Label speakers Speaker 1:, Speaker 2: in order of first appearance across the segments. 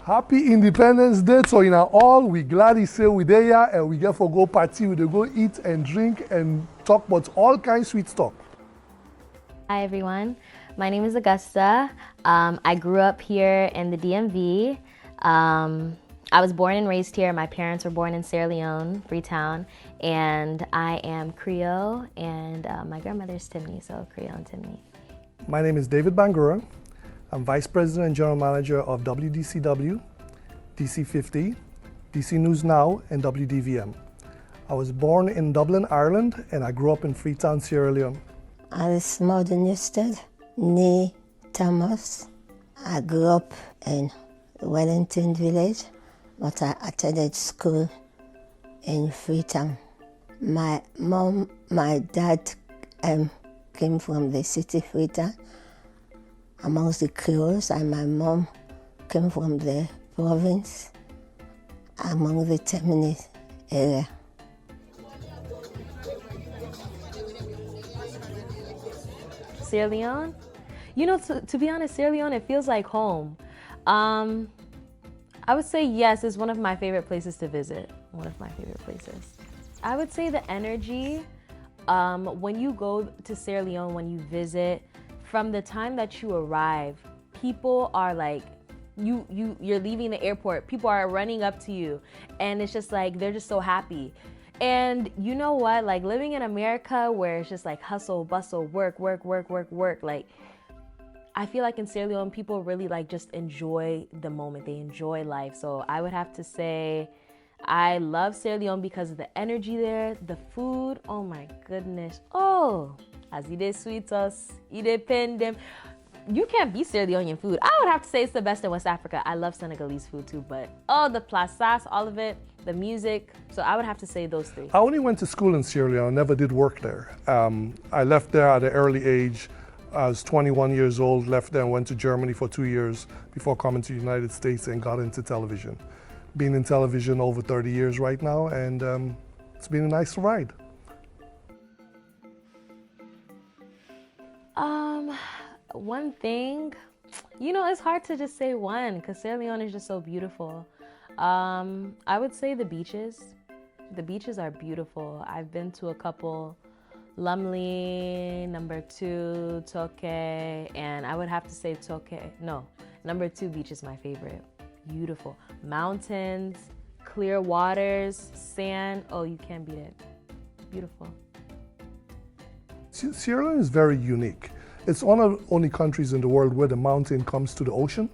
Speaker 1: Happy Independence Day to you all. We gladly say we there here and we get for go party, we dey go eat and drink and talk about all kinds sweet stuff.
Speaker 2: Hi everyone, my name is Augusta. I grew up here in the DMV. I was born and raised here. My parents were born in Sierra Leone, Freetown, and I am Creole and my grandmother's Timney, so Creole and Timney.
Speaker 1: My name is David Bangura. I'm Vice President and General Manager of WDCW, DC50, DC News Now, and WDVM. I was born in Dublin, Ireland, and I grew up in Freetown, Sierra Leone.
Speaker 3: Alice Morden Newstead, nee Thomas. I grew up in Wellington Village, but I attended school in Freetown. My mom, my dad came from the city Freetown, amongst the Creoles, and my mom came from the province, among the Temini area.
Speaker 2: Sierra Leone? You know, to be honest, Sierra Leone, it feels like home. I would say yes, it's one of my favorite places to visit. One of my favorite places. I would say the energy, when you go to Sierra Leone, when you visit, from the time that you arrive, people are like, you're leaving the airport, people are running up to you, and it's just like, they're just so happy. And you know what, like living in America where it's just like hustle, bustle, work, like, I feel like in Sierra Leone, people really like just enjoy the moment, they enjoy life. So I would have to say, I love Sierra Leone because of the energy there, the food, oh my goodness. Oh, as you did sweet sauce, you did pen them. You can't beat Sierra Leonean food. I would have to say it's the best in West Africa. I love Senegalese food too, but the plasas, all of it, the music. So I would have to say those three.
Speaker 1: I only went to school in Sierra Leone, never did work there. I left there at an early age. I was 21 years old, left there and went to Germany for 2 years before coming to the United States and got into television. Been in television over 30 years right now, and it's been a nice ride.
Speaker 2: One thing, you know, it's hard to just say one because Sierra Leone is just so beautiful. I would say the beaches. The beaches are beautiful. I've been to a couple, Lumley, number 2, Toke, and I would have to say Toke. No, number 2 beach is my favorite. Beautiful. Mountains, clear waters, sand. Oh, you can't beat it. Beautiful.
Speaker 1: Sierra Leone is very unique. It's one of the only countries in the world where the mountain comes to the ocean.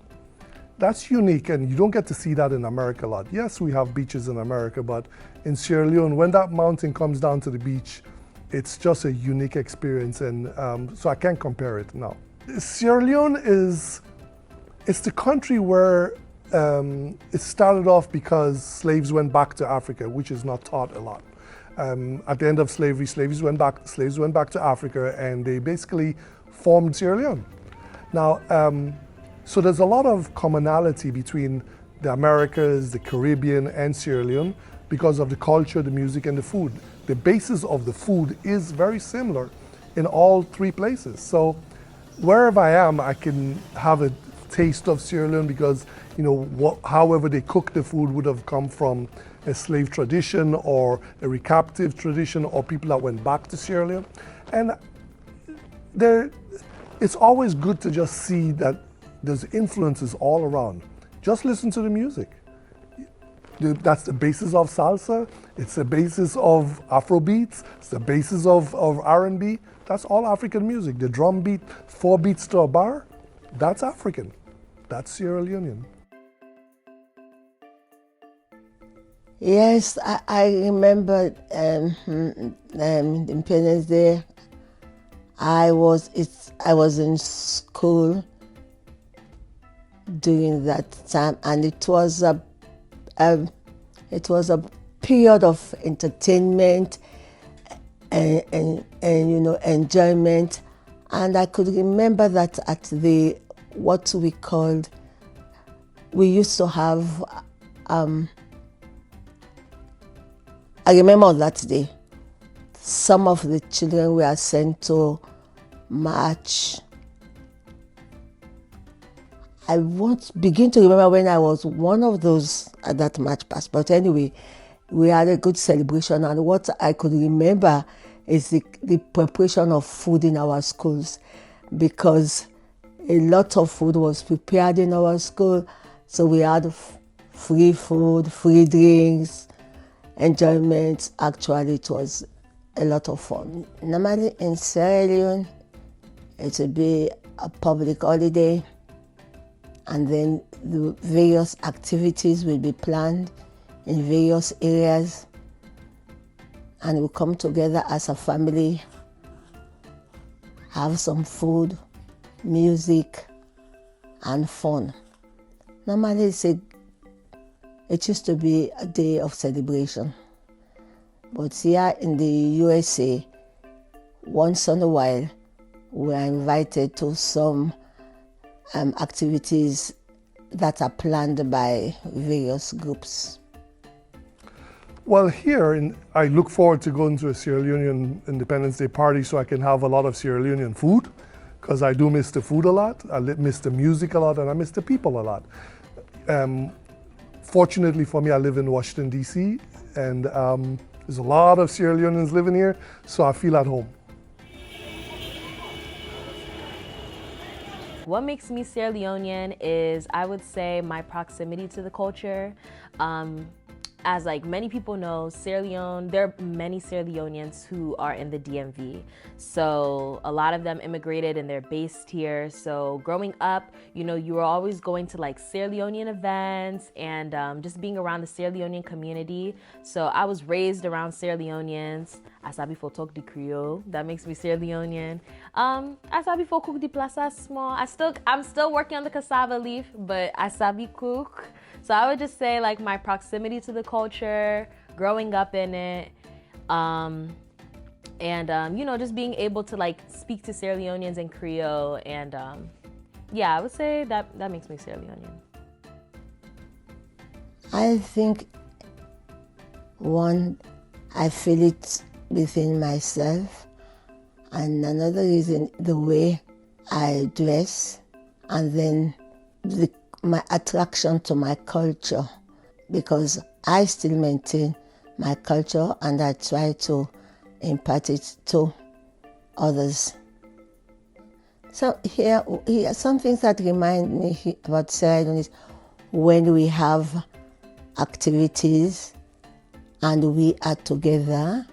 Speaker 1: That's unique, and you don't get to see that in America a lot. Yes, we have beaches in America, but in Sierra Leone, when that mountain comes down to the beach, it's just a unique experience, and so I can't compare it now. Sierra Leone it's the country where it started off because slaves went back to Africa, which is not taught a lot. At the end of slavery, slaves went back to Africa, and they basically formed Sierra Leone. Now, so there's a lot of commonality between the Americas, the Caribbean, and Sierra Leone because of the culture, the music, and the food. The basis of the food is very similar in all 3 places. So wherever I am, I can have a taste of Sierra Leone because, you know, however they cook the food would have come from a slave tradition or a recaptive tradition or people that went back to Sierra Leone. And it's always good to just see that there's influences all around. Just listen to the music. That's the basis of salsa, it's the basis of Afrobeats, it's the basis of R&B. That's all African music. The drum beat, 4 beats to a bar, that's African. That's Sierra Leonean.
Speaker 3: Yes, I remember Independence Day. I was in school during that time, and it was a period of entertainment and you know, enjoyment. And I could remember that at what we used to have. I remember that day, some of the children were sent to march I won't begin to remember when I was one of those at that match pass. But anyway, we had a good celebration, and what I could remember is the preparation of food in our schools, because a lot of food was prepared in our school. So we had free food, free drinks, enjoyment. Actually, it was a lot of fun. Normally in Sierra Leone, it would be a public holiday, and then the various activities will be planned in various areas, and we come together as a family, have some food, music, and fun. Normally it used to be a day of celebration, but here in the USA, once in a while, we are invited to some activities that are planned by various groups.
Speaker 1: Well, here, I look forward to going to a Sierra Leonean Independence Day party so I can have a lot of Sierra Leonean food, because I do miss the food a lot, I miss the music a lot, and I miss the people a lot. Fortunately for me, I live in Washington, D.C., and there's a lot of Sierra Leoneans living here, so I feel at home.
Speaker 2: What makes me Sierra Leonean is, I would say, my proximity to the culture. As like many people know, Sierra Leone, there are many Sierra Leoneans who are in the DMV. So a lot of them immigrated and they're based here. So growing up, you were always going to like Sierra Leonean events and just being around the Sierra Leonean community. So I was raised around Sierra Leoneans. I saw before talk the Creole. That makes me Sierra Leonean. I saw before cook the plaza small. I'm still working on the cassava leaf, but I sabi cook. So I would just say like my proximity to the culture, growing up in it, and just being able to like speak to Sierra Leoneans in Creole, and yeah, I would say that makes me Sierra Leonean.
Speaker 3: I think one, I feel it within myself, and another reason the way I dress, and then my attraction to my culture, because I still maintain my culture and I try to impart it to others. So here some things that remind me about Sierra Leone is when we have activities and we are together,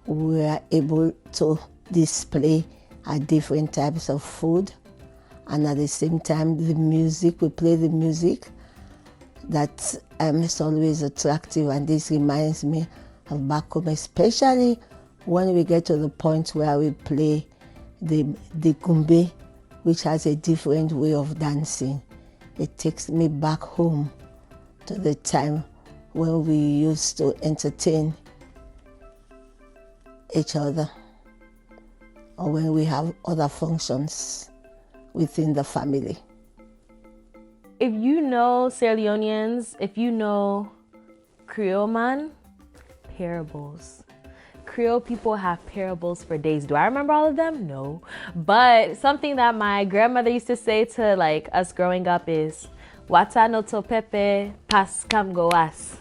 Speaker 3: we are able to display different types of food. And at the same time, the music, we play the music that is always attractive, and this reminds me of back home, especially when we get to the point where we play the gumbe, which has a different way of dancing. It takes me back home to the time when we used to entertain each other, or when we have other functions within the family.
Speaker 2: If you know Sierra Leoneans, if you know Creole man, parables. Creole people have parables for days. Do I remember all of them? No. But something that my grandmother used to say to like us growing up is, Wata no to pepe, pas kam go as.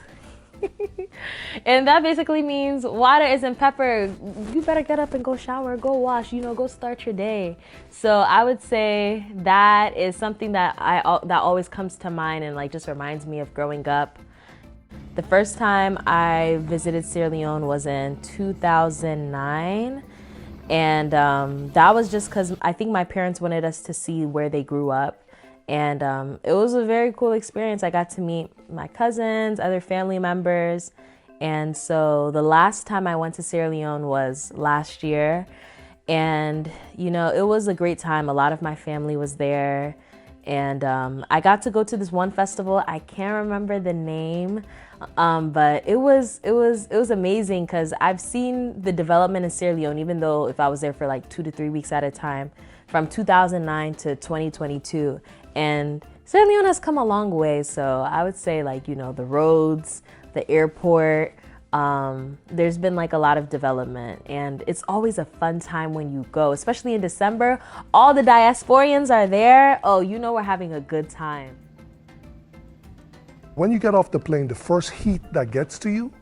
Speaker 2: And that basically means water isn't pepper. You better get up and go shower, go wash, go start your day. So I would say that is something that that always comes to mind and like just reminds me of growing up. The first time I visited Sierra Leone was in 2009. And that was just because I think my parents wanted us to see where they grew up. And it was a very cool experience. I got to meet my cousins, other family members. And so the last time I went to Sierra Leone was last year. And, it was a great time. A lot of my family was there. And I got to go to this one festival. I can't remember the name, but it was amazing because I've seen the development in Sierra Leone, even though if I was there for like 2 to 3 weeks at a time, from 2009 to 2022. And Sierra Leone has come a long way. So I would say the roads, the airport, There's been like a lot of development, and it's always a fun time when you go, especially in December. All the diasporians are there. Oh, you know we're having a good time.
Speaker 1: When you get off the plane, the first heat that gets to you,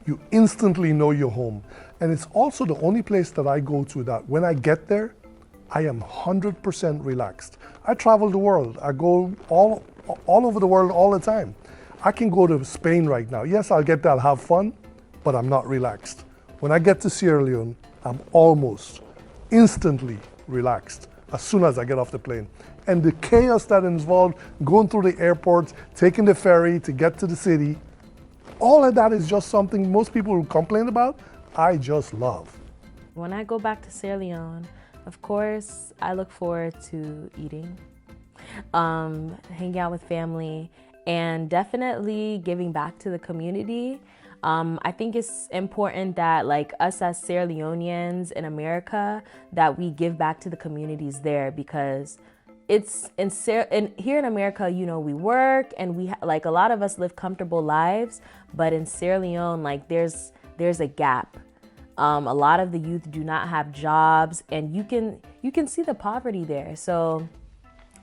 Speaker 1: you instantly know you're home. And it's also the only place that I go to that when I get there, I am 100% relaxed. I travel the world. I go all over the world all the time. I can go to Spain right now. Yes, I'll get there, I'll have fun, but I'm not relaxed. When I get to Sierra Leone, I'm almost instantly relaxed as soon as I get off the plane. And the chaos that involved going through the airport, taking the ferry to get to the city, all of that is just something most people will complain about. I just love.
Speaker 2: When I go back to Sierra Leone, of course, I look forward to eating, hanging out with family, and definitely giving back to the community. I think it's important that like us as Sierra Leoneans in America, that we give back to the communities there, because it's here in America, you know, we work and we like a lot of us live comfortable lives, but in Sierra Leone, like there's a gap. A lot of the youth do not have jobs, and you can see the poverty there. So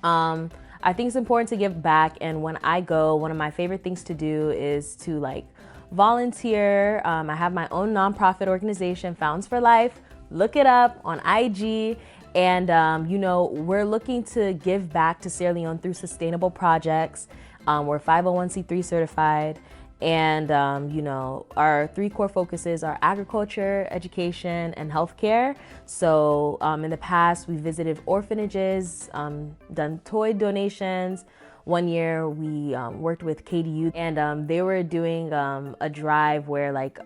Speaker 2: I think it's important to give back. And when I go, one of my favorite things to do is to like volunteer. I have my own nonprofit organization, Fountains for Life. Look it up on IG. And, you know, we're looking to give back to Sierra Leone through sustainable projects. We're 501c3 certified. And, you know, our 3 core focuses are agriculture, education, and healthcare. So in the past, we visited orphanages, done toy donations. One year we worked with KDU, and they were doing a drive where like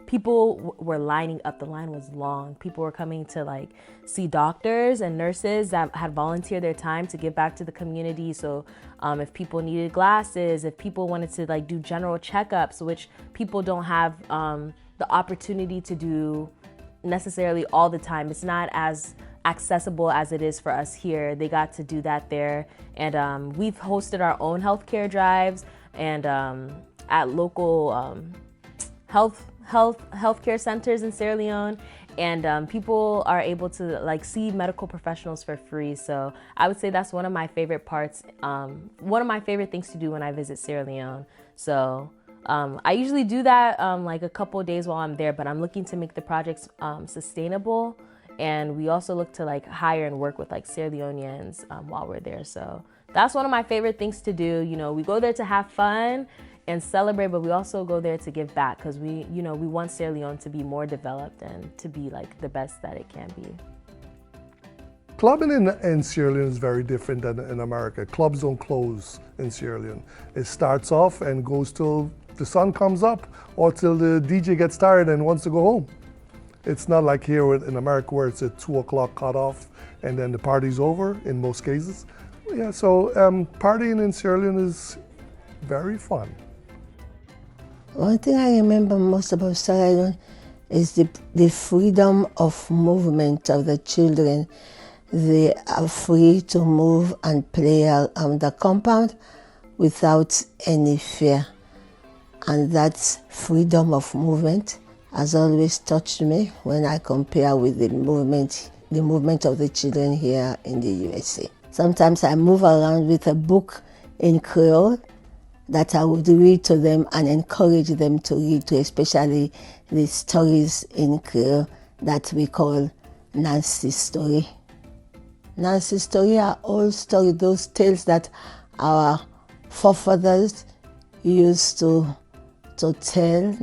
Speaker 2: people were lining up. The line was long. People were coming to like see doctors and nurses that had volunteered their time to give back to the community. So if people needed glasses, if people wanted to like do general checkups, which people don't have the opportunity to do necessarily all the time. It's not as accessible as it is for us here. They got to do that there. And we've hosted our own healthcare drives and at local healthcare centers in Sierra Leone, and people are able to like see medical professionals for free. So I would say that's one of my favorite parts, one of my favorite things to do when I visit Sierra Leone. So I usually do that like a couple of days while I'm there, but I'm looking to make the projects sustainable. And we also look to like hire and work with like Sierra Leoneans while we're there. So that's one of my favorite things to do. You know, we go there to have fun and celebrate, but we also go there to give back, because we want Sierra Leone to be more developed and to be like the best that it can be.
Speaker 1: Clubbing in Sierra Leone is very different than in America. Clubs don't close in Sierra Leone. It starts off and goes till the sun comes up or till the DJ gets tired and wants to go home. It's not like here in America where it's a 2 o'clock cutoff and then the party's over in most cases. Yeah, so partying in Sierra Leone is very fun.
Speaker 3: One thing I remember most about Sierra Leone is the freedom of movement of the children. They are free to move and play around the compound without any fear. And that freedom of movement has always touched me when I compare with the movement of the children here in the USA. Sometimes I move around with a book in Creole that I would read to them and encourage them to read to, especially the stories in Creole that we call Nancy's story. Nancy's story are old stories, those tales that our forefathers used to tell,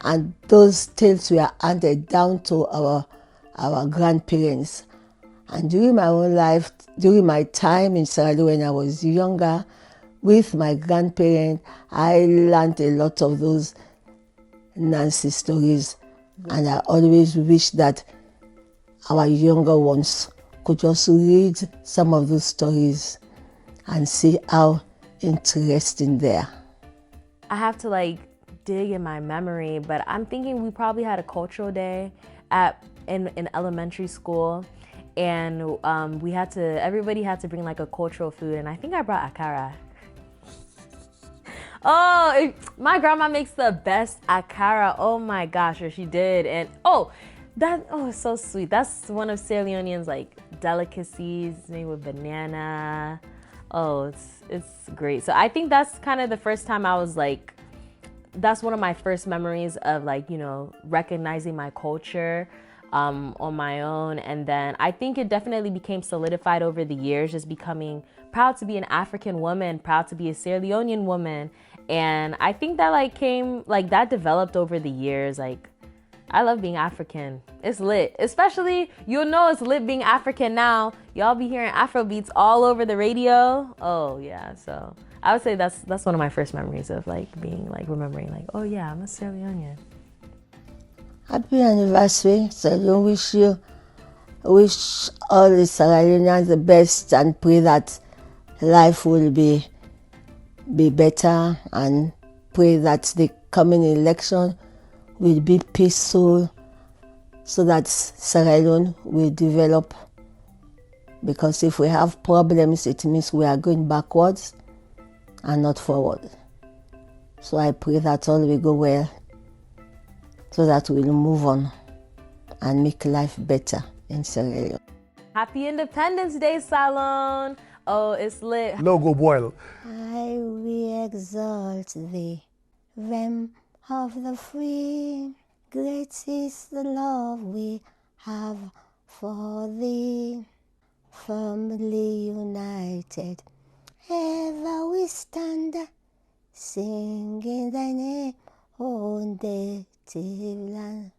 Speaker 3: and those tales were handed down to our grandparents. And during my own life, during my time in Sierra Leone when I was younger, with my grandparents, I learned a lot of those Nancy stories, and I always wish that our younger ones could just read some of those stories and see how interesting they are.
Speaker 2: I have to like dig in my memory, but I'm thinking we probably had a cultural day in elementary school, and everybody had to bring like a cultural food, and I think I brought akara. My grandma makes the best akara. Oh my gosh, or she did. And it's so sweet. That's one of Sierra Leoneans like delicacies, made with banana. Oh, it's great. So I think that's kind of the first time I was like, that's one of my first memories of like, recognizing my culture on my own. And then I think it definitely became solidified over the years, just becoming proud to be an African woman, proud to be a Sierra Leonean woman. And I think that that developed over the years. Like, I love being African. It's lit. Especially, you'll know it's lit being African now. Y'all be hearing Afro beats all over the radio. Oh yeah, so I would say that's one of my first memories of like being like remembering like, oh yeah, I'm a Sierra Leonean.
Speaker 3: Happy anniversary. So I wish all the Sierra Leoneans the best and pray that life will be better, and pray that the coming election will be peaceful so that Sierra Leone will develop. Because if we have problems, it means we are going backwards and not forward. So I pray that all will go well so that we'll move on and make life better in Sierra Leone.
Speaker 2: Happy Independence Day, Salon. Oh, it's lit.
Speaker 1: Logo boil.
Speaker 3: I will exalt thee, realm of the free. Great is the love we have for thee. Firmly united, ever we stand, singing thy name, O native land.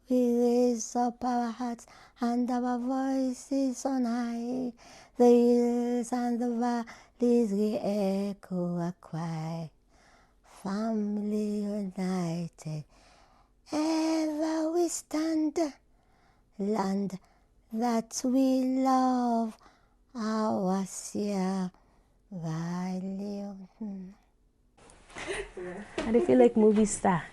Speaker 3: We raise up our hearts and our voices on high. The hills and the valleys re-echo our cry. Family united, ever we stand. Land that we love, our Sierra Leone.
Speaker 2: I feel like movie star.